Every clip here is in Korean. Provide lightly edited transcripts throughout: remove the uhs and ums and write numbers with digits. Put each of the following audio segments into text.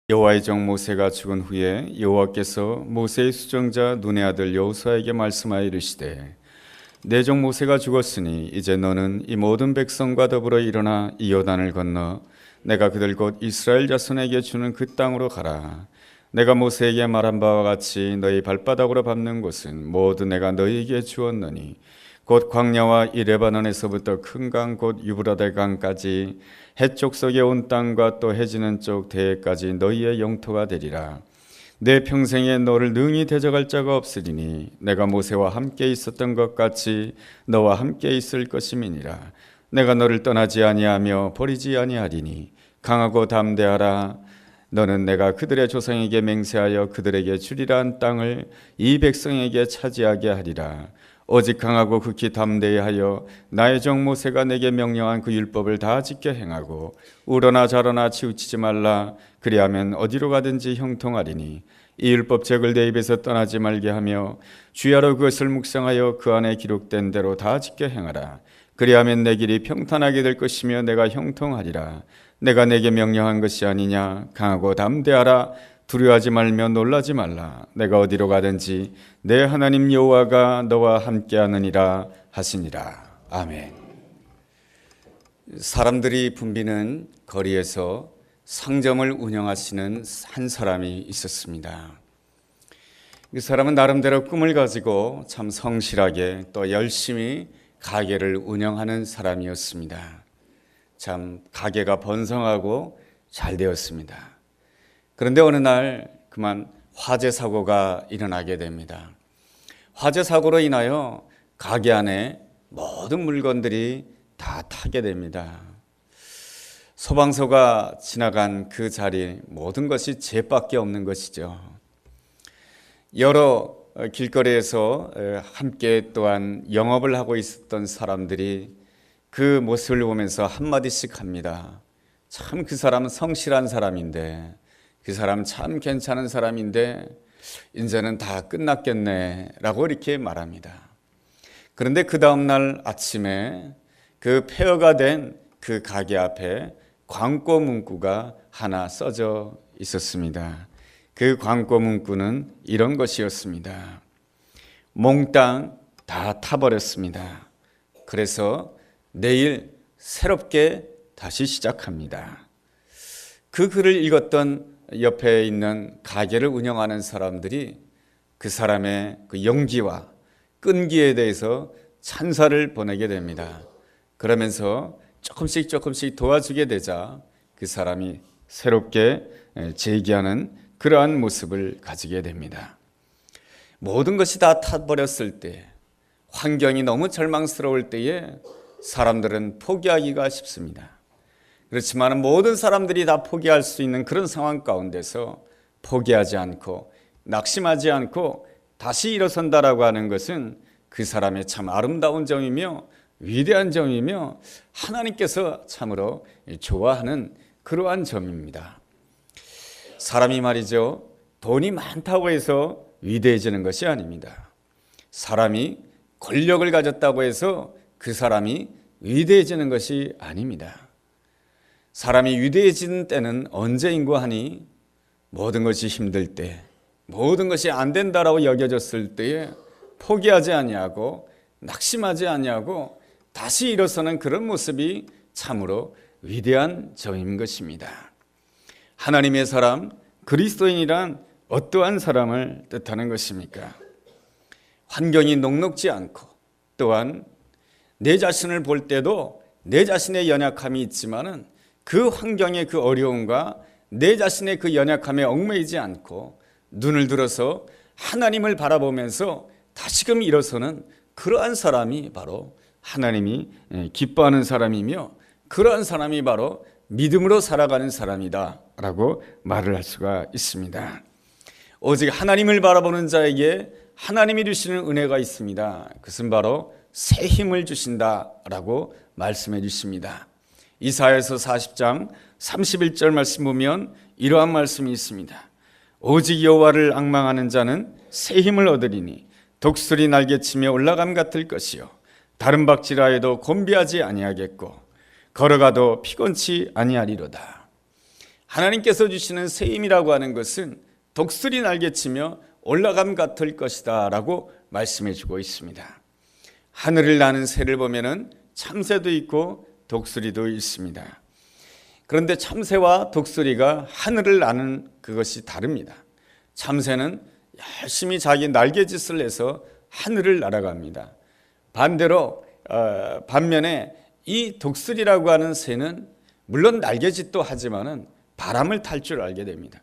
여호와의 종 모세가 죽은 후에 여호와께서 모세의 수정자 눈의 아들 여호수아에게 말씀하여 이르시되 내 종 모세가 죽었으니 이제 너는 이 모든 백성과 더불어 일어나 이 요단을 건너 내가 그들 곧 이스라엘 자손에게 주는 그 땅으로 가라. 내가 모세에게 말한 바와 같이 너희 발바닥으로 밟는 곳은 모두 내가 너희에게 주었느니 곧 광야와 이 레바논에서부터 큰 강 곧 유브라데 강까지 해쪽 속에 온 땅과 또 해지는 쪽 대해까지 너희의 영토가 되리라. 내 평생에 너를 능히 대적할 자가 없으리니 내가 모세와 함께 있었던 것 같이 너와 함께 있을 것임이니라. 내가 너를 떠나지 아니하며 버리지 아니하리니 강하고 담대하라. 너는 내가 그들의 조상에게 맹세하여 그들에게 주리라 한 땅을 이 백성에게 차지하게 하리라. 오직 강하고 극히 담대히 하여 나의 종 모세가 내게 명령한 그 율법을 다 지켜 행하고 우러나 좌러나 치우치지 말라. 그리하면 어디로 가든지 형통하리니 이 율법책을 내 입에서 떠나지 말게 하며 주야로 그것을 묵상하여 그 안에 기록된 대로 다 지켜 행하라. 그리하면 내 길이 평탄하게 될 것이며 내가 형통하리라. 내가 내게 명령한 것이 아니냐. 강하고 담대하라. 두려워하지 말며 놀라지 말라. 내가 어디로 가든지 내 하나님 여호와가 너와 함께하느니라 하시니라. 아멘. 사람들이 붐비는 거리에서 상점을 운영하시는 한 사람이 있었습니다. 그 사람은 나름대로 꿈을 가지고 참 성실하게 또 열심히 가게를 운영하는 사람이었습니다. 참 가게가 번성하고 잘 되었습니다. 그런데 어느 날 그만 화재 사고가 일어나게 됩니다. 화재 사고로 인하여 가게 안에 모든 물건들이 다 타게 됩니다. 소방서가 지나간 그 자리 모든 것이 죄밖에 없는 것이죠. 여러 길거리에서 함께 또한 영업을 하고 있었던 사람들이 그 모습을 보면서 한마디씩 합니다. 참 그 사람은 성실한 사람인데, 그 사람 참 괜찮은 사람인데 이제는 다 끝났겠네 라고 이렇게 말합니다. 그런데 그 다음날 아침에 그 폐허가 된 그 가게 앞에 광고 문구가 하나 써져 있었습니다. 그 광고 문구는 이런 것이었습니다. 몽땅 다 타버렸습니다. 그래서 내일 새롭게 다시 시작합니다. 그 글을 읽었던 옆에 있는 가게를 운영하는 사람들이 그 사람의 그 용기와 끈기에 대해서 찬사를 보내게 됩니다. 그러면서 조금씩 도와주게 되자 그 사람이 새롭게 재기하는 그러한 모습을 가지게 됩니다. 모든 것이 다 타버렸을 때, 환경이 너무 절망스러울 때에 사람들은 포기하기가 쉽습니다. 그렇지만 모든 사람들이 다 포기할 수 있는 그런 상황 가운데서 포기하지 않고 낙심하지 않고 다시 일어선다라고 하는 것은 그 사람의 참 아름다운 점이며 위대한 점이며 하나님께서 참으로 좋아하는 그러한 점입니다. 사람이 말이죠, 돈이 많다고 해서 위대해지는 것이 아닙니다. 사람이 권력을 가졌다고 해서 그 사람이 위대해지는 것이 아닙니다. 사람이 위대해지는 때는 언제인고 하니 모든 것이 힘들 때, 모든 것이 안 된다라고 여겨졌을 때에 포기하지 아니하고 낙심하지 아니하고 다시 일어서는 그런 모습이 참으로 위대한 점인 것입니다. 하나님의 사람, 그리스도인이란 어떠한 사람을 뜻하는 것입니까? 환경이 녹록지 않고 또한 내 자신을 볼 때도 내 자신의 연약함이 있지만은 그 환경의 그 어려움과 내 자신의 그 연약함에 얽매이지 않고 눈을 들어서 하나님을 바라보면서 다시금 일어서는 그러한 사람이 바로 하나님이 기뻐하는 사람이며 그러한 사람이 바로 믿음으로 살아가는 사람이다 라고 말을 할 수가 있습니다. 오직 하나님을 바라보는 자에게 하나님이 주시는 은혜가 있습니다. 그것은 바로 새 힘을 주신다라고 말씀해 주십니다. 이사야서 40장 31절 말씀 보면 이러한 말씀이 있습니다. 오직 여호와를 앙망하는 자는 새 힘을 얻으리니 독수리 날개치며 올라감 같을 것이요 다른 박질하 해도 곤비하지 아니하겠고 걸어가도 피곤치 아니하리로다. 하나님께서 주시는 새 힘이라고 하는 것은 독수리 날개치며 올라감 같을 것이다 라고 말씀해 주고 있습니다. 하늘을 나는 새를 보면은 참새도 있고 독수리도 있습니다. 그런데 참새와 독수리가 하늘을 나는 그것이 다릅니다. 참새는 열심히 자기 날개짓을 해서 하늘을 날아갑니다. 반면에 이 독수리라고 하는 새는 물론 날개짓도 하지만은 바람을 탈 줄 알게 됩니다.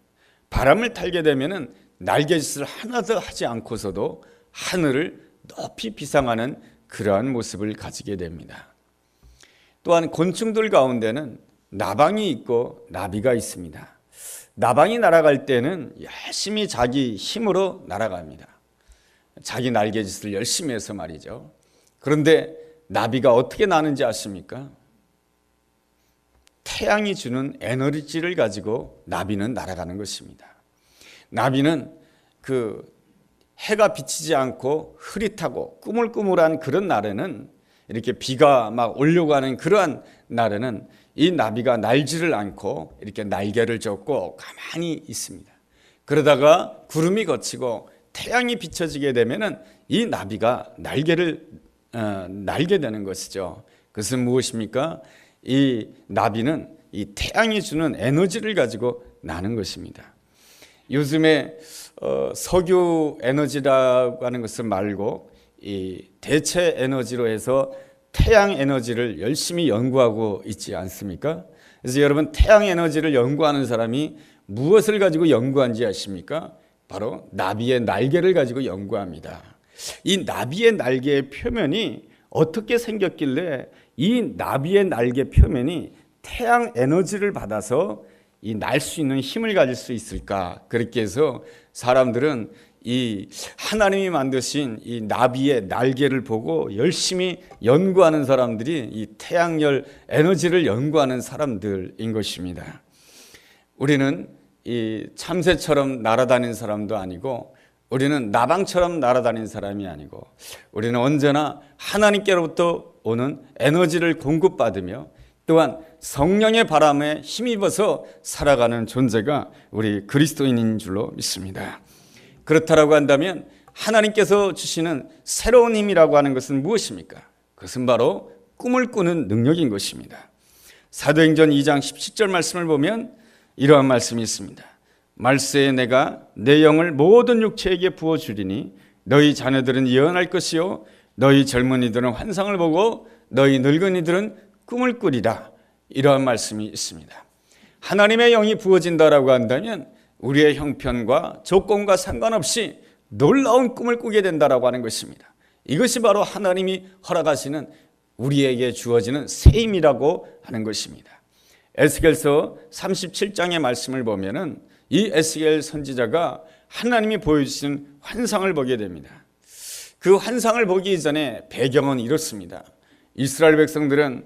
바람을 탈게 되면은 날개짓을 하나도 하지 않고서도 하늘을 높이 비상하는 그러한 모습을 가지게 됩니다. 또한 곤충들 가운데는 나방이 있고 나비가 있습니다. 나방이 날아갈 때는 열심히 자기 힘으로 날아갑니다. 자기 날개짓을 열심히 해서 말이죠. 그런데 나비가 어떻게 나는지 아십니까? 태양이 주는 에너지를 가지고 나비는 날아가는 것입니다. 나비는 그 해가 비치지 않고 흐릿하고 꾸물꾸물한 그런 날에는, 이렇게 비가 막 오려고 하는 그러한 날에는 이 나비가 날지를 않고 이렇게 날개를 젓고 가만히 있습니다. 그러다가 구름이 걷히고 태양이 비춰지게 되면은 이 나비가 날게 되는 것이죠. 그것은 무엇입니까? 이 나비는 이 태양이 주는 에너지를 가지고 나는 것입니다. 요즘에 석유 에너지라고 하는 것을 말고 이 대체 에너지로 해서 태양 에너지를 열심히 연구하고 있지 않습니까? 그래서 여러분, 태양 에너지를 연구하는 사람이 무엇을 가지고 연구한지 아십니까? 바로 나비의 날개를 가지고 연구합니다. 이 나비의 날개의 표면이 어떻게 생겼길래 이 나비의 날개 표면이 태양 에너지를 받아서 이 날 수 있는 힘을 가질 수 있을까? 그렇게 해서 사람들은 이 하나님이 만드신 이 나비의 날개를 보고 열심히 연구하는 사람들이 이 태양열 에너지를 연구하는 사람들인 것입니다. 우리는 이 참새처럼 날아다니는 사람도 아니고, 우리는 나방처럼 날아다니는 사람이 아니고, 우리는 언제나 하나님께로부터 오는 에너지를 공급받으며 또한 성령의 바람에 힘입어서 살아가는 존재가 우리 그리스도인인 줄로 믿습니다. 그렇다라고 한다면 하나님께서 주시는 새로운 힘이라고 하는 것은 무엇입니까? 그것은 바로 꿈을 꾸는 능력인 것입니다. 사도행전 2장 17절 말씀을 보면 이러한 말씀이 있습니다. 말세에 내가 내 영을 모든 육체에게 부어주리니 너희 자녀들은 예언할 것이요 너희 젊은이들은 환상을 보고 너희 늙은이들은 꿈을 꾸리라. 이러한 말씀이 있습니다. 하나님의 영이 부어진다라고 한다면 우리의 형편과 조건과 상관없이 놀라운 꿈을 꾸게 된다라고 하는 것입니다. 이것이 바로 하나님이 허락하시는 우리에게 주어지는 새 힘이라고 하는 것입니다. 에스겔서 37장의 말씀을 보면은 이 에스겔 선지자가 하나님이 보여주신 환상을 보게 됩니다. 그 환상을 보기 이전에 배경은 이렇습니다. 이스라엘 백성들은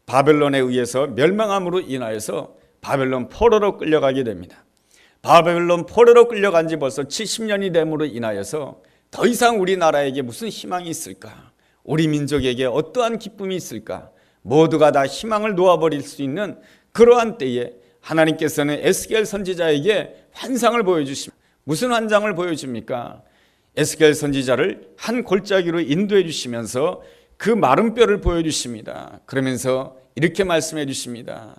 바벨론에 의해서 멸망함으로 인하여서 바벨론 포로로 끌려가게 됩니다. 바벨론 포로로 끌려간 지 벌써 70년이 됨으로 인하여서 더 이상 우리나라에게 무슨 희망이 있을까? 우리 민족에게 어떠한 기쁨이 있을까? 모두가 다 희망을 놓아버릴 수 있는 그러한 때에 하나님께서는 에스겔 선지자에게 환상을 보여주십니다. 무슨 환상을 보여줍니까? 에스겔 선지자를 한 골짜기로 인도해 주시면서 그 마른 뼈를 보여주십니다. 그러면서 이렇게 말씀해 주십니다.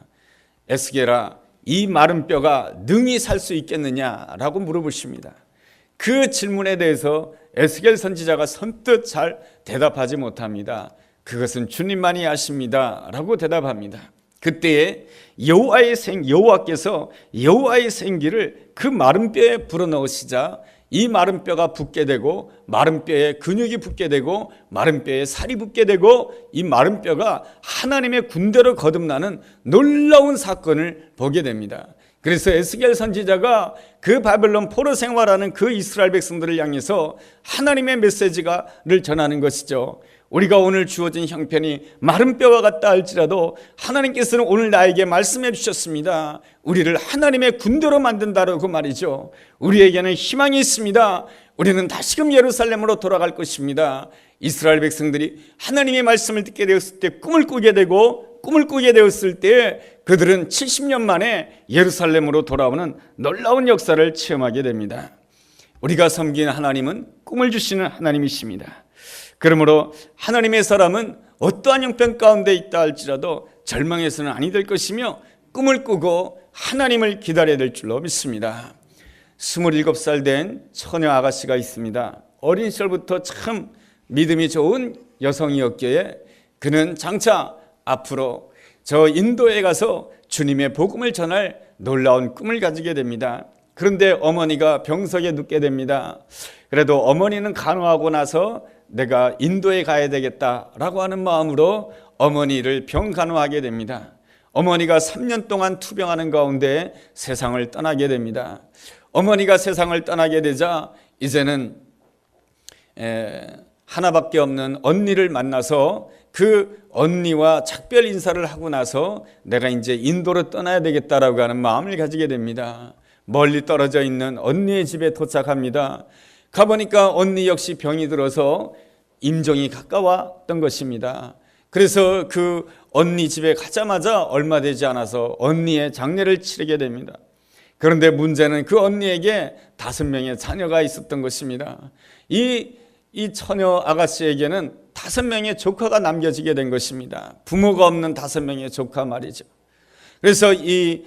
에스겔아, 이 마른 뼈가 능히 살 수 있겠느냐라고 물어보십니다. 그 질문에 대해서 에스겔 선지자가 선뜻 잘 대답하지 못합니다. 그것은 주님만이 아십니다 라고 대답합니다. 그때에 여호와께서 여호와의 생기를 그 마른 뼈에 불어넣으시자 이 마른 뼈가 붙게 되고 마른 뼈에 근육이 붙게 되고 마른 뼈에 살이 붙게 되고 이 마른 뼈가 하나님의 군대로 거듭나는 놀라운 사건을 보게 됩니다. 그래서 에스겔 선지자가 그 바벨론 포로 생활하는 그 이스라엘 백성들을 향해서 하나님의 메시지를 전하는 것이죠. 우리가 오늘 주어진 형편이 마른 뼈와 같다 할지라도 하나님께서는 오늘 나에게 말씀해 주셨습니다. 우리를 하나님의 군대로 만든다라고 말이죠. 우리에게는 희망이 있습니다. 우리는 다시금 예루살렘으로 돌아갈 것입니다. 이스라엘 백성들이 하나님의 말씀을 듣게 되었을 때 꿈을 꾸게 되고 꿈을 꾸게 되었을 때 그들은 70년 만에 예루살렘으로 돌아오는 놀라운 역사를 체험하게 됩니다. 우리가 섬기는 하나님은 꿈을 주시는 하나님이십니다. 그러므로 하나님의 사람은 어떠한 형편 가운데 있다 할지라도 절망해서는 아니 될 것이며 꿈을 꾸고 하나님을 기다려야 될 줄로 믿습니다. 27살 된 처녀 아가씨가 있습니다. 어린 시절부터 참 믿음이 좋은 여성이었기에 그는 장차 앞으로 저 인도에 가서 주님의 복음을 전할 놀라운 꿈을 가지게 됩니다. 그런데 어머니가 병석에 눕게 됩니다. 그래도 어머니는 간호하고 나서 내가 인도에 가야 되겠다라고 하는 마음으로 어머니를 병간호하게 됩니다. 어머니가 3년 동안 투병하는 가운데 세상을 떠나게 됩니다. 어머니가 세상을 떠나게 되자 이제는 하나밖에 없는 언니를 만나서 그 언니와 작별 인사를 하고 나서 내가 이제 인도로 떠나야 되겠다라고 하는 마음을 가지게 됩니다. 멀리 떨어져 있는 언니의 집에 도착합니다. 가보니까 언니 역시 병이 들어서 임종이 가까웠던 것입니다. 그래서 그 언니 집에 가자마자 얼마 되지 않아서 언니의 장례를 치르게 됩니다. 그런데 문제는 그 언니에게 5명의 자녀가 있었던 것입니다. 이 처녀 아가씨에게는 5명의 조카가 남겨지게 된 것입니다. 부모가 없는 5명의 조카 말이죠. 그래서 이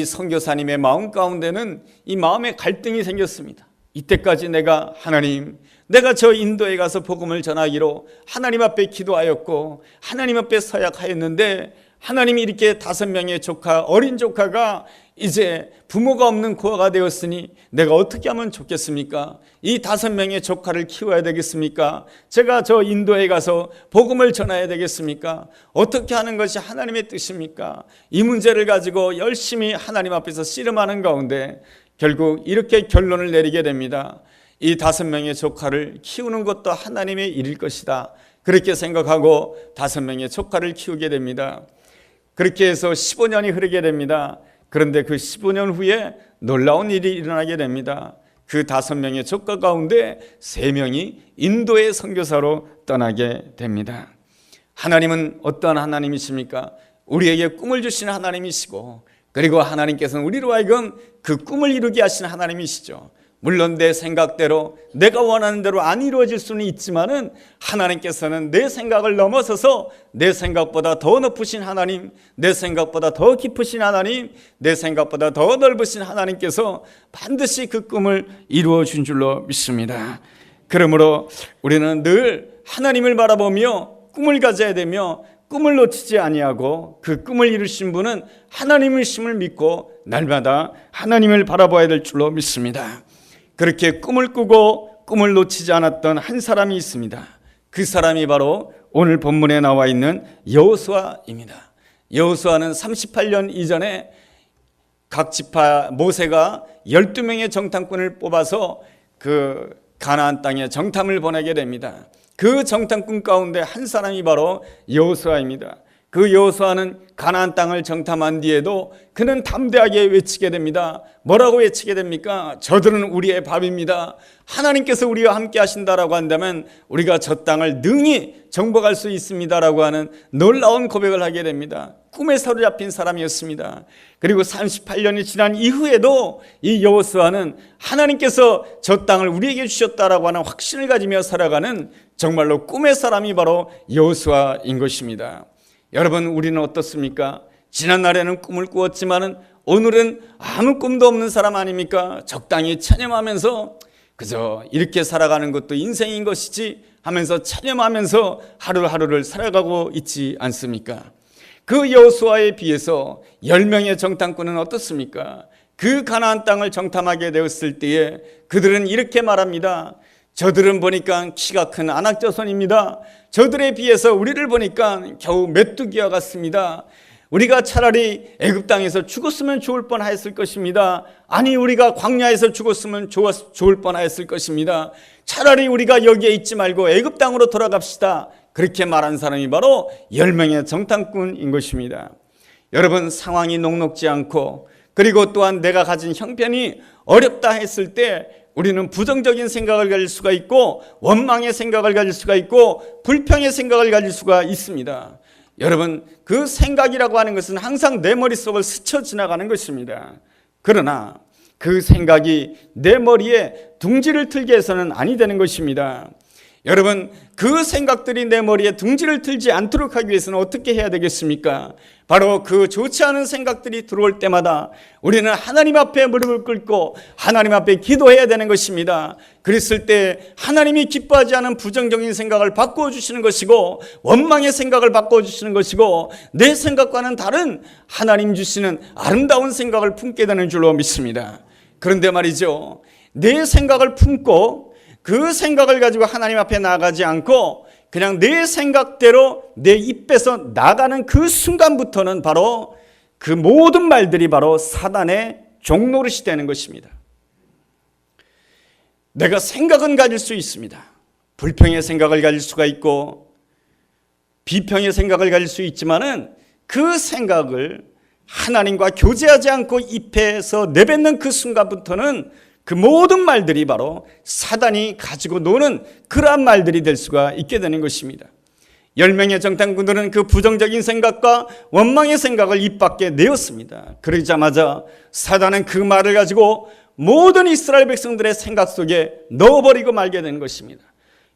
선교사님의 마음 가운데는 이 마음의 갈등이 생겼습니다. 이때까지 내가 내가 저 인도에 가서 복음을 전하기로 하나님 앞에 기도하였고 하나님 앞에 서약하였는데 하나님이 이렇게 5명의 조카, 어린 조카가 이제 부모가 없는 고아가 되었으니 내가 어떻게 하면 좋겠습니까? 이 5명의 조카를 키워야 되겠습니까? 제가 저 인도에 가서 복음을 전해야 되겠습니까? 어떻게 하는 것이 하나님의 뜻입니까? 이 문제를 가지고 열심히 하나님 앞에서 씨름하는 가운데 결국 이렇게 결론을 내리게 됩니다. 이 5명의 조카를 키우는 것도 하나님의 일일 것이다. 그렇게 생각하고 5명의 조카를 키우게 됩니다. 그렇게 해서 15년이 흐르게 됩니다. 그런데 그 15년 후에 놀라운 일이 일어나게 됩니다. 그 5명의 조카 가운데 3명이 인도의 선교사로 떠나게 됩니다. 하나님은 어떠한 하나님이십니까? 우리에게 꿈을 주시는 하나님이시고 그리고 하나님께서는 우리로 하여금 그 꿈을 이루게 하시는 하나님이시죠. 물론 내 생각대로 내가 원하는 대로 안 이루어질 수는 있지만은 하나님께서는 내 생각을 넘어서서 내 생각보다 더 높으신 하나님, 내 생각보다 더 깊으신 하나님, 내 생각보다 더 넓으신 하나님께서 반드시 그 꿈을 이루어 준 줄로 믿습니다. 그러므로 우리는 늘 하나님을 바라보며 꿈을 가져야 되며 꿈을 놓치지 아니하고 그 꿈을 이루신 분은 하나님이심을 믿고 날마다 하나님을 바라봐야 될 줄로 믿습니다. 그렇게 꿈을 꾸고 꿈을 놓치지 않았던 한 사람이 있습니다. 그 사람이 바로 오늘 본문에 나와 있는 여호수아입니다. 여호수아는 38년 이전에 각 지파 모세가 12명의 정탐꾼을 뽑아서 그 가나안 땅에 정탐을 보내게 됩니다. 그 정탐꾼 가운데 한 사람이 바로 여호수아입니다. 그 여호수아는 가나안 땅을 정탐한 뒤에도 그는 담대하게 외치게 됩니다. 뭐라고 외치게 됩니까? 저들은 우리의 밥입니다. 하나님께서 우리와 함께 하신다라고 한다면 우리가 저 땅을 능히 정복할 수 있습니다라고 하는 놀라운 고백을 하게 됩니다. 꿈에 사로잡힌 사람이었습니다. 그리고 38년이 지난 이후에도 이 여호수아는 하나님께서 저 땅을 우리에게 주셨다라고 하는 확신을 가지며 살아가는 정말로 꿈의 사람이 바로 여호수아인 것입니다. 여러분, 우리는 어떻습니까? 지난날에는 꿈을 꾸었지만은 오늘은 아무 꿈도 없는 사람 아닙니까? 적당히 체념하면서 그저 이렇게 살아가는 것도 인생인 것이지 하면서 체념하면서 하루하루를 살아가고 있지 않습니까? 그 여호수아에 비해서 10명의 정탐꾼은 어떻습니까? 그 가나안 땅을 정탐하게 되었을 때에 그들은 이렇게 말합니다. 저들은 보니까 키가 큰 안악자손입니다. 저들에 비해서 우리를 보니까 겨우 메뚜기와 같습니다. 우리가 차라리 애굽 땅에서 죽었으면 좋을 뻔했을 것입니다. 아니, 우리가 광야에서 죽었으면 좋을 뻔했을 것입니다. 차라리 우리가 여기에 있지 말고 애굽 땅으로 돌아갑시다. 그렇게 말한 사람이 바로 10명의 정탐꾼인 것입니다. 여러분, 상황이 녹록지 않고 그리고 또한 내가 가진 형편이 어렵다 했을 때 우리는 부정적인 생각을 가질 수가 있고 원망의 생각을 가질 수가 있고 불평의 생각을 가질 수가 있습니다. 여러분, 그 생각이라고 하는 것은 항상 내 머릿속을 스쳐 지나가는 것입니다. 그러나 그 생각이 내 머리에 둥지를 틀게 해서는 아니 되는 것입니다. 여러분, 그 생각들이 내 머리에 둥지를 틀지 않도록 하기 위해서는 어떻게 해야 되겠습니까? 바로 그 좋지 않은 생각들이 들어올 때마다 우리는 하나님 앞에 무릎을 꿇고 하나님 앞에 기도해야 되는 것입니다. 그랬을 때 하나님이 기뻐하지 않은 부정적인 생각을 바꿔주시는 것이고, 원망의 생각을 바꿔주시는 것이고, 내 생각과는 다른 하나님 주시는 아름다운 생각을 품게 되는 줄로 믿습니다. 그런데 말이죠, 내 생각을 품고 그 생각을 가지고 하나님 앞에 나아가지 않고 그냥 내 생각대로 내 입에서 나가는 그 순간부터는 바로 그 모든 말들이 바로 사단의 종노릇이 되는 것입니다. 내가 생각은 가질 수 있습니다. 불평의 생각을 가질 수가 있고 비평의 생각을 가질 수 있지만은 그 생각을 하나님과 교제하지 않고 입에서 내뱉는 그 순간부터는 그 모든 말들이 바로 사단이 가지고 노는 그러한 말들이 될 수가 있게 되는 것입니다. 10명의 정탐꾼들은 그 부정적인 생각과 원망의 생각을 입 밖에 내었습니다. 그러자마자 사단은 그 말을 가지고 모든 이스라엘 백성들의 생각 속에 넣어버리고 말게 되는 것입니다.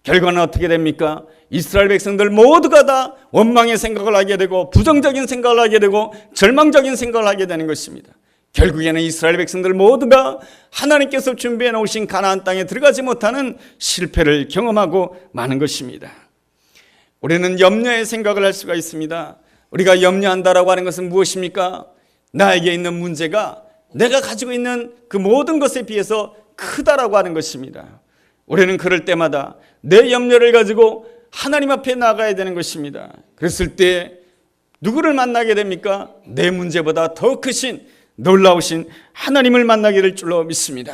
결과는 어떻게 됩니까? 이스라엘 백성들 모두가 다 원망의 생각을 하게 되고 부정적인 생각을 하게 되고 절망적인 생각을 하게 되는 것입니다. 결국에는 이스라엘 백성들 모두가 하나님께서 준비해 놓으신 가나안 땅에 들어가지 못하는 실패를 경험하고 마는 것입니다. 우리는 염려의 생각을 할 수가 있습니다. 우리가 염려한다라고 하는 것은 무엇입니까? 나에게 있는 문제가 내가 가지고 있는 그 모든 것에 비해서 크다라고 하는 것입니다. 우리는 그럴 때마다 내 염려를 가지고 하나님 앞에 나가야 되는 것입니다. 그랬을 때 누구를 만나게 됩니까? 내 문제보다 더 크신 놀라우신 하나님을 만나게 될 줄로 믿습니다.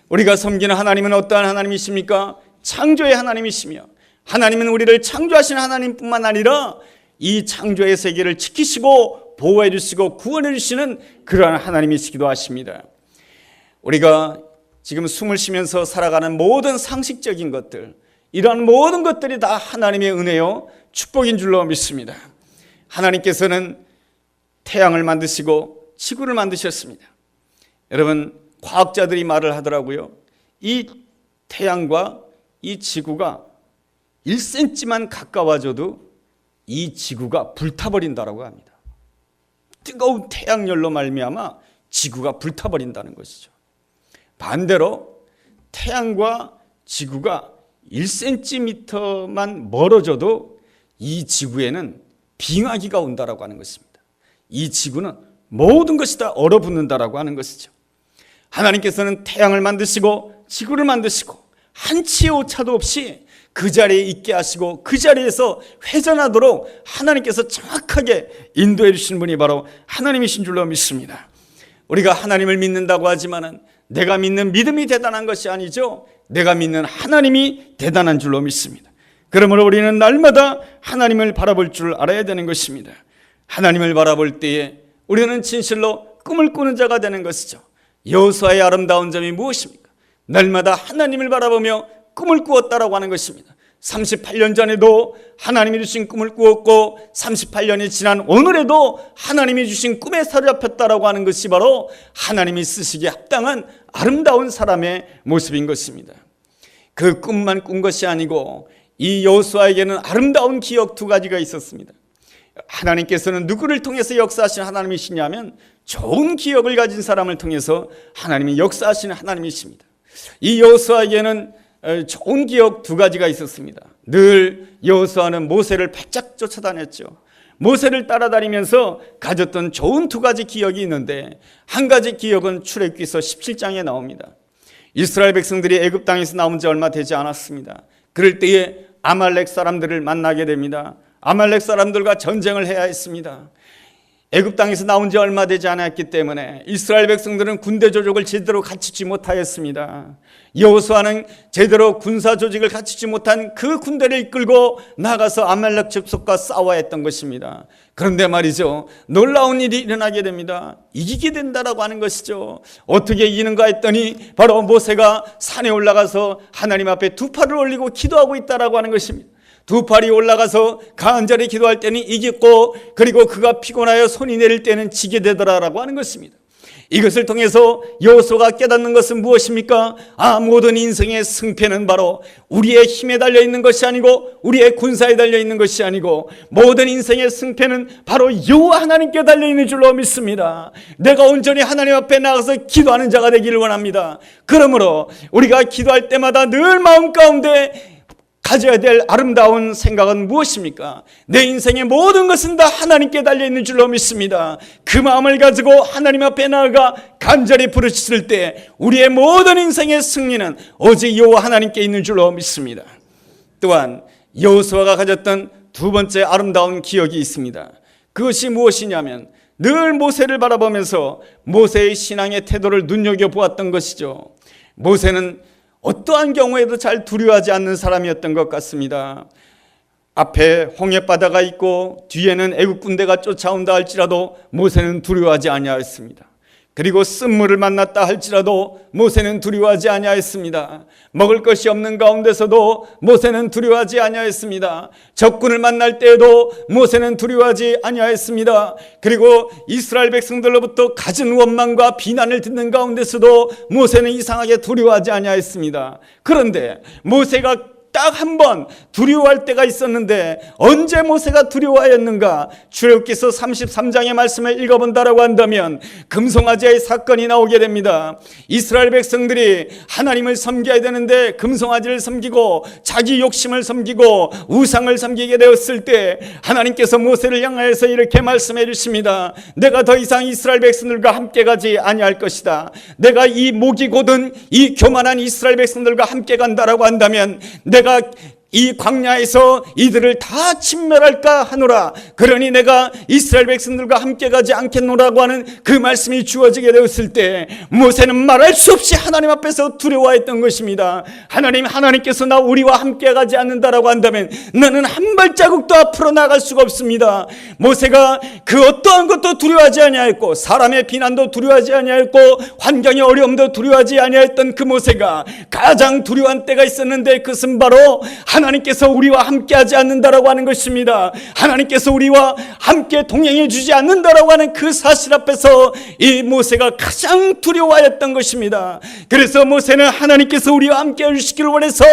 우리가 섬기는 하나님은 어떠한 하나님이십니까? 창조의 하나님이시며, 하나님은 우리를 창조하신 하나님뿐만 아니라 이 창조의 세계를 지키시고 보호해 주시고 구원해 주시는 그러한 하나님이시기도 하십니다. 우리가 지금 숨을 쉬면서 살아가는 모든 상식적인 것들, 이러한 모든 것들이 다 하나님의 은혜요 축복인 줄로 믿습니다. 하나님께서는 태양을 만드시고 지구를 만드셨습니다. 여러분, 과학자들이 말을 하더라고요. 이 태양과 이 지구가 1cm만 가까워져도 이 지구가 불타버린다고 합니다. 뜨거운 태양열로 말미암아 지구가 불타버린다는 것이죠. 반대로 태양과 지구가 1cm만 멀어져도 이 지구에는 빙하기가 온다라고 하는 것입니다. 이 지구는 모든 것이 다 얼어붙는다라고 하는 것이죠. 하나님께서는 태양을 만드시고 지구를 만드시고 한치의 오차도 없이 그 자리에 있게 하시고 그 자리에서 회전하도록 하나님께서 정확하게 인도해 주신 분이 바로 하나님이신 줄로 믿습니다. 우리가 하나님을 믿는다고 하지만은 내가 믿는 믿음이 대단한 것이 아니죠. 내가 믿는 하나님이 대단한 줄로 믿습니다. 그러므로 우리는 날마다 하나님을 바라볼 줄 알아야 되는 것입니다. 하나님을 바라볼 때에 우리는 진실로 꿈을 꾸는 자가 되는 것이죠. 여호수아의 아름다운 점이 무엇입니까? 날마다 하나님을 바라보며 꿈을 꾸었다라고 하는 것입니다. 38년 전에도 하나님이 주신 꿈을 꾸었고 38년이 지난 오늘에도 하나님이 주신 꿈에 사로잡혔다라고 하는 것이 바로 하나님이 쓰시기에 합당한 아름다운 사람의 모습인 것입니다. 그 꿈만 꾼 것이 아니고 이 여호수아에게는 아름다운 기억 두 가지가 있었습니다. 하나님께서는 누구를 통해서 역사하신 하나님이시냐면 좋은 기억을 가진 사람을 통해서 하나님이 역사하시는 하나님이십니다. 이 여호수아에게는 좋은 기억 두 가지가 있었습니다. 늘 여호수아는 모세를 바짝 쫓아다녔죠. 모세를 따라다니면서 가졌던 좋은 두 가지 기억이 있는데, 한 가지 기억은 출애굽기서 17장에 나옵니다. 이스라엘 백성들이 애굽 땅에서 나온 지 얼마 되지 않았습니다. 그럴 때에 아말렉 사람들을 만나게 됩니다. 아말렉 사람들과 전쟁을 해야 했습니다. 애굽 땅에서 나온 지 얼마 되지 않았기 때문에 이스라엘 백성들은 군대 조직을 제대로 갖추지 못하였습니다. 여호수아는 제대로 군사 조직을 갖추지 못한 그 군대를 이끌고 나가서 아말렉 족속과 싸워야 했던 것입니다. 그런데 말이죠, 놀라운 일이 일어나게 됩니다. 이기게 된다라고 하는 것이죠. 어떻게 이기는가 했더니 바로 모세가 산에 올라가서 하나님 앞에 두 팔을 올리고 기도하고 있다라고 하는 것입니다. 두 팔이 올라가서 간절히 기도할 때는 이겼고, 그리고 그가 피곤하여 손이 내릴 때는 지게 되더라라고 하는 것입니다. 이것을 통해서 여호수아가 깨닫는 것은 무엇입니까? 모든 인생의 승패는 바로 우리의 힘에 달려있는 것이 아니고, 우리의 군사에 달려있는 것이 아니고, 모든 인생의 승패는 바로 여호와 하나님께 달려있는 줄로 믿습니다. 내가 온전히 하나님 앞에 나가서 기도하는 자가 되기를 원합니다. 그러므로 우리가 기도할 때마다 늘 마음 가운데 가져야 될 아름다운 생각은 무엇입니까? 내 인생의 모든 것은 다 하나님께 달려있는 줄로 믿습니다. 그 마음을 가지고 하나님 앞에 나아가 간절히 부르짖을 때 우리의 모든 인생의 승리는 오직 여호와 하나님께 있는 줄로 믿습니다. 또한 여호수아가 가졌던 두 번째 아름다운 기억이 있습니다. 그것이 무엇이냐면 늘 모세를 바라보면서 모세의 신앙의 태도를 눈여겨보았던 것이죠. 모세는 어떠한 경우에도 잘 두려워하지 않는 사람이었던 것 같습니다. 앞에 홍해바다가 있고 뒤에는 애국 군대가 쫓아온다 할지라도 모세는 두려워하지 아니하였습니다. 그리고 쓴물을 만났다 할지라도 모세는 두려워하지 아니하였습니다. 먹을 것이 없는 가운데서도 모세는 두려워하지 아니하였습니다. 적군을 만날 때에도 모세는 두려워하지 아니하였습니다. 그리고 이스라엘 백성들로부터 갖은 원망과 비난을 듣는 가운데서도 모세는 이상하게 두려워하지 아니하였습니다. 그런데 모세가 딱 한 번 두려워할 때가 있었는데 언제 모세가 두려워하였는가? 출애굽기서 33장의 말씀을 읽어본다라고 한다면 금송아지의 사건이 나오게 됩니다. 이스라엘 백성들이 하나님을 섬겨야 되는데 금송아지를 섬기고 자기 욕심을 섬기고 우상을 섬기게 되었을 때 하나님께서 모세를 향하여서 이렇게 말씀해 주십니다. 내가 더 이상 이스라엘 백성들과 함께 가지 아니할 것이다. 내가 이 목이 곧은 이 교만한 이스라엘 백성들과 함께 간다라고 한다면 내가 이 광야에서 이들을 다 진멸할까 하노라. 그러니 내가 이스라엘 백성들과 함께 가지 않겠노라고 하는 그 말씀이 주어지게 되었을 때 모세는 말할 수 없이 하나님 앞에서 두려워했던 것입니다. 하나님께서 나 우리와 함께 가지 않는다라고 한다면 나는 한 발자국도 앞으로 나갈 수가 없습니다. 모세가 그 어떠한 것도 두려워하지 아니하였고 사람의 비난도 두려워하지 아니하였고 환경의 어려움도 두려워하지 아니하였던 그 모세가 가장 두려워한 때가 있었는데 그것은 바로 하나님께서 우리와 함께하지 않는다라고 하는 것입니다. 하나님께서 우리와 함께 동행해 주지 않는다라고 하는 그 사실 앞에서 이 모세가 가장 두려워하였던 것입니다. 그래서 모세는 하나님께서 우리와 함께 해주시기를 원해서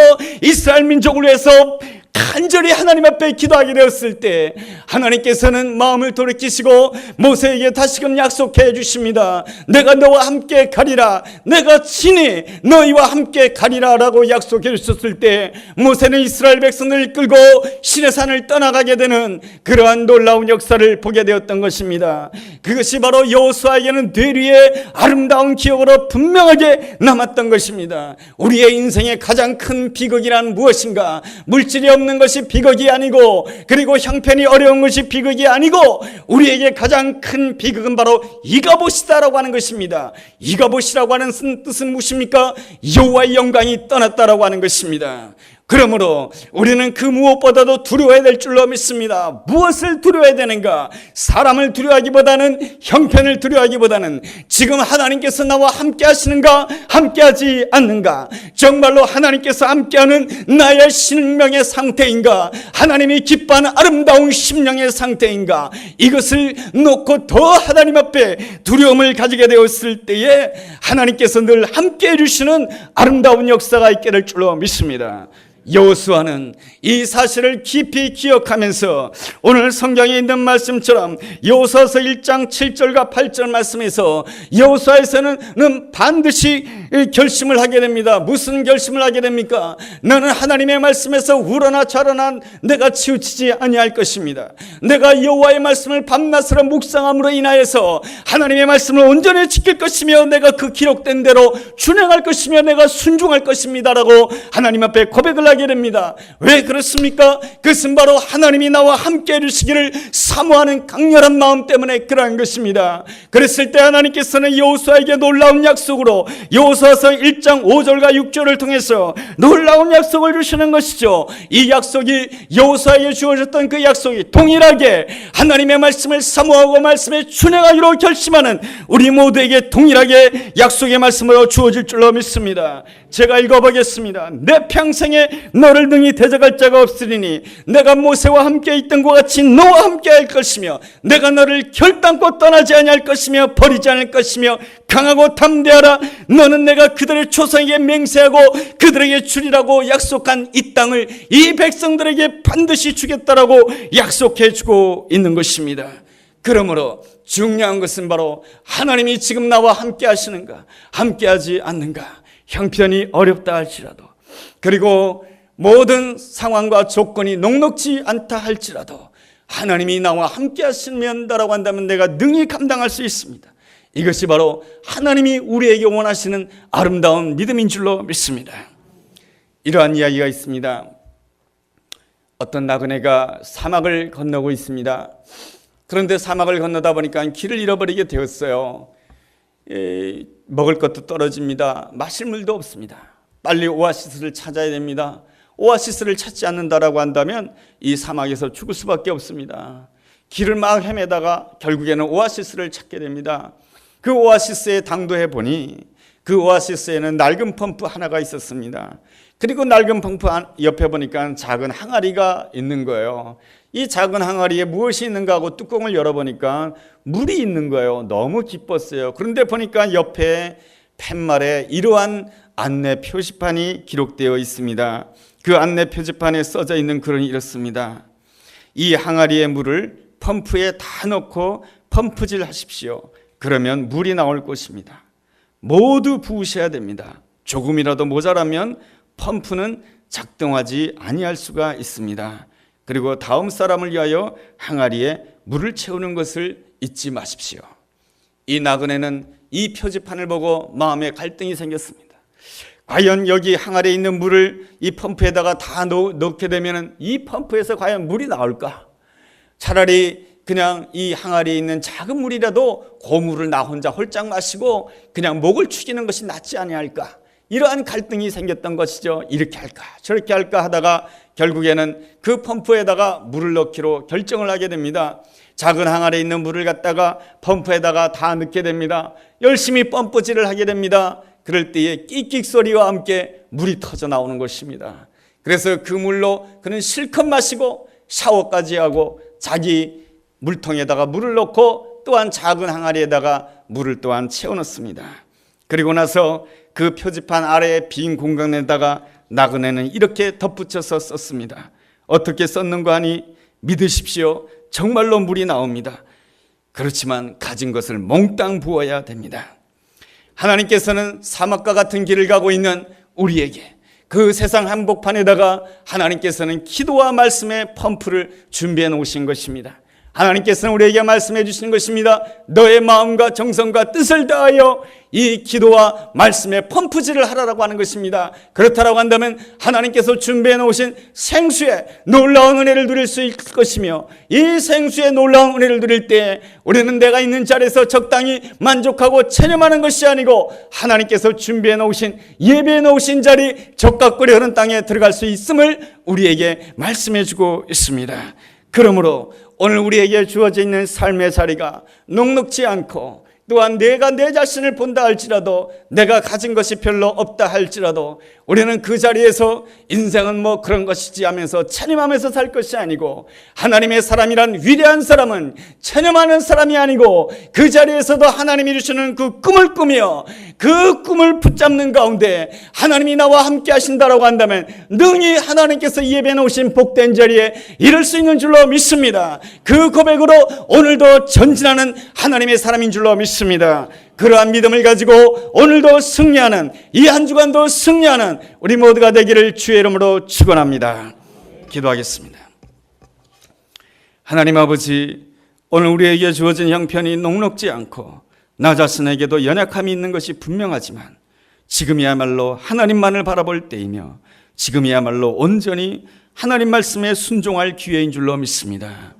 이스라엘 민족을 위해서 간절히 하나님 앞에 기도하게 되었을 때 하나님께서는 마음을 돌이키시고 모세에게 다시금 약속해 주십니다. 내가 너와 함께 가리라. 내가 친히 너희와 함께 가리라 라고 약속해 주셨을 때 모세는 이스라엘 백성들을 끌고 시내산을 떠나가게 되는 그러한 놀라운 역사를 보게 되었던 것입니다. 그것이 바로 여호수아에게는 뇌리의 아름다운 기억으로 분명하게 남았던 것입니다. 우리의 인생의 가장 큰 비극이란 무엇인가? 물질이 없는 것이 비극이 아니고, 그리고 형편이 어려운 것이 비극이 아니고, 우리에게 가장 큰 비극은 바로 이가봇이다라고 하는 것입니다. 이가봇이라고 하는 뜻은 무엇입니까? 여호와의 영광이 떠났다라고 하는 것입니다. 그러므로 우리는 그 무엇보다도 두려워해야 될 줄로 믿습니다. 무엇을 두려워해야 되는가? 사람을 두려워하기보다는, 형편을 두려워하기보다는 지금 하나님께서 나와 함께 하시는가, 함께하지 않는가? 정말로 하나님께서 함께하는 나의 심령의 상태인가? 하나님이 기뻐하는 아름다운 심령의 상태인가? 이것을 놓고 더 하나님 앞에 두려움을 가지게 되었을 때에 하나님께서 늘 함께해 주시는 아름다운 역사가 있게 될 줄로 믿습니다. 여호수아는 이 사실을 깊이 기억하면서 오늘 성경에 있는 말씀처럼 여호수아서 1장 7절과 8절 말씀에서 여호수아에서는 반드시 결심을 하게 됩니다. 무슨 결심을 하게 됩니까? 나는 하나님의 말씀에서 우러나 좌러나 내가 치우치지 아니할 것입니다. 내가 여호와의 말씀을 밤낮으로 묵상함으로 인하여서 하나님의 말씀을 온전히 지킬 것이며 내가 그 기록된 대로 준행할 것이며 내가 순종할 것입니다라고 하나님 앞에 고백을 하게 됩니다. 왜 그렇습니까? 그것은 바로 하나님이 나와 함께 해주시기를 사모하는 강렬한 마음 때문에 그러한 것입니다. 그랬을 때 하나님께서는 여호수아에게 놀라운 약속으로 여호수아서 1장 5절과 6절을 통해서 놀라운 약속을 주시는 것이죠. 이 약속이 여호수아에게 주어졌던 그 약속이 동일하게 하나님의 말씀을 사모하고 말씀에 준행하기로 결심하는 우리 모두에게 동일하게 약속의 말씀으로 주어질 줄로 믿습니다. 제가 읽어보겠습니다. 내 평생에 너를 능히 대적할 자가 없으리니 내가 모세와 함께 있던 것 같이 너와 함께 할 것이며 내가 너를 결단코 떠나지 아니할 것이며 버리지 않을 것이며 강하고 담대하라. 너는 내가 그들의 조상에게 맹세하고 그들에게 주리라고 약속한 이 땅을 이 백성들에게 반드시 주겠다라고 약속해 주고 있는 것입니다. 그러므로 중요한 것은 바로 하나님이 지금 나와 함께 하시는가, 함께 하지 않는가. 형편이 어렵다 할지라도, 그리고 모든 상황과 조건이 녹록지 않다 할지라도 하나님이 나와 함께 하시면다라고 한다면 내가 능히 감당할 수 있습니다. 이것이 바로 하나님이 우리에게 원하시는 아름다운 믿음인 줄로 믿습니다. 이러한 이야기가 있습니다. 어떤 나그네가 사막을 건너고 있습니다. 그런데 사막을 건너다 보니까 길을 잃어버리게 되었어요. 먹을 것도 떨어집니다. 마실 물도 없습니다. 빨리 오아시스를 찾아야 됩니다. 오아시스를 찾지 않는다라고 한다면 이 사막에서 죽을 수밖에 없습니다. 길을 막 헤매다가 결국에는 오아시스를 찾게 됩니다. 그 오아시스에 당도해 보니 그 오아시스에는 낡은 펌프 하나가 있었습니다. 그리고 낡은 펌프 옆에 보니까 작은 항아리가 있는 거예요. 이 작은 항아리에 무엇이 있는가 하고 뚜껑을 열어보니까 물이 있는 거예요. 너무 기뻤어요. 그런데 보니까 옆에 팻말에 이러한 안내 표지판이 기록되어 있습니다. 그 안내 표지판에 써져 있는 글은 이렇습니다. 이 항아리의 물을 펌프에 다 넣고 펌프질 하십시오. 그러면 물이 나올 것입니다. 모두 부으셔야 됩니다. 조금이라도 모자라면 펌프는 작동하지 아니할 수가 있습니다. 그리고 다음 사람을 위하여 항아리에 물을 채우는 것을 잊지 마십시오. 이 나그네는 이 표지판을 보고 마음에 갈등이 생겼습니다. 과연 여기 항아리에 있는 물을 이 펌프에다가 다 넣게 되면 이 펌프에서 과연 물이 나올까? 차라리 그냥 이 항아리에 있는 작은 물이라도 그 물을 나 혼자 홀짝 마시고 그냥 목을 축이는 것이 낫지 아니할까? 이러한 갈등이 생겼던 것이죠. 이렇게 할까 저렇게 할까 하다가 결국에는 그 펌프에다가 물을 넣기로 결정을 하게 됩니다. 작은 항아리에 있는 물을 갖다가 펌프에다가 다 넣게 됩니다. 열심히 펌프질을 하게 됩니다. 그럴 때에 끽끽 소리와 함께 물이 터져 나오는 것입니다. 그래서 그 물로 그는 실컷 마시고 샤워까지 하고 자기 물통에다가 물을 넣고 또한 작은 항아리에다가 물을 또한 채워넣습니다. 그리고 나서 그 표지판 아래에 빈 공간에다가 나그네는 이렇게 덧붙여서 썼습니다. 어떻게 썼는가 하니 믿으십시오. 정말로 물이 나옵니다. 그렇지만 가진 것을 몽땅 부어야 됩니다. 하나님께서는 사막과 같은 길을 가고 있는 우리에게 그 세상 한복판에다가 하나님께서는 기도와 말씀의 펌프를 준비해 놓으신 것입니다. 하나님께서는 우리에게 말씀해 주시는 것입니다. 너의 마음과 정성과 뜻을 다하여 이 기도와 말씀의 펌프질을 하라고 하는 것입니다. 그렇다라고 한다면 하나님께서 준비해 놓으신 생수의 놀라운 은혜를 누릴 수 있을 것이며 이 생수의 놀라운 은혜를 누릴 때 우리는 내가 있는 자리에서 적당히 만족하고 체념하는 것이 아니고 하나님께서 준비해 놓으신 예배해 놓으신 자리 적각 끓여 흐르는 땅에 들어갈 수 있음을 우리에게 말씀해 주고 있습니다. 그러므로 오늘 우리에게 주어져 있는 삶의 자리가 녹록지 않고 또한 내가 내 자신을 본다 할지라도 내가 가진 것이 별로 없다 할지라도 우리는 그 자리에서 인생은 뭐 그런 것이지 하면서 체념하면서 살 것이 아니고 하나님의 사람이란 위대한 사람은 체념하는 사람이 아니고 그 자리에서도 하나님이 주시는 그 꿈을 꾸며 그 꿈을 붙잡는 가운데 하나님이 나와 함께 하신다라고 한다면 능히 하나님께서 예배해 놓으신 복된 자리에 이를 수 있는 줄로 믿습니다. 그 고백으로 오늘도 전진하는 하나님의 사람인 줄로 믿습니다. 그러한 믿음을 가지고 오늘도 승리하는 이 한 주간도 승리하는 우리 모두가 되기를 주의 이름으로 축원합니다. 기도하겠습니다. 하나님 아버지, 오늘 우리에게 주어진 형편이 녹록지 않고 나 자신에게도 연약함이 있는 것이 분명하지만 지금이야말로 하나님만을 바라볼 때이며 지금이야말로 온전히 하나님 말씀에 순종할 기회인 줄로 믿습니다.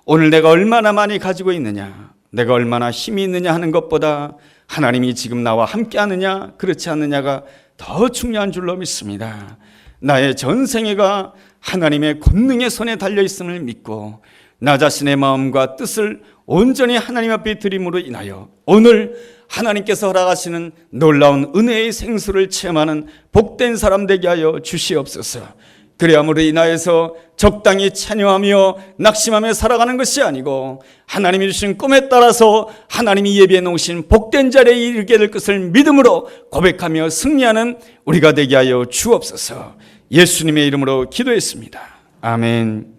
오늘 내가 얼마나 많이 가지고 있느냐, 내가 얼마나 힘이 있느냐 하는 것보다 하나님이 지금 나와 함께 하느냐 그렇지 않느냐가 더 중요한 줄로 믿습니다. 나의 전생애가 하나님의 권능의 손에 달려있음을 믿고 나 자신의 마음과 뜻을 온전히 하나님 앞에 드림으로 인하여 오늘 하나님께서 허락하시는 놀라운 은혜의 생수를 체험하는 복된 사람 되게 하여 주시옵소서. 그리함으로 인하여서 적당히 찬양하며 낙심하며 살아가는 것이 아니고 하나님이 주신 꿈에 따라서 하나님이 예비해 놓으신 복된 자리에 이르게 될 것을 믿음으로 고백하며 승리하는 우리가 되게 하여 주옵소서. 예수님의 이름으로 기도했습니다. 아멘.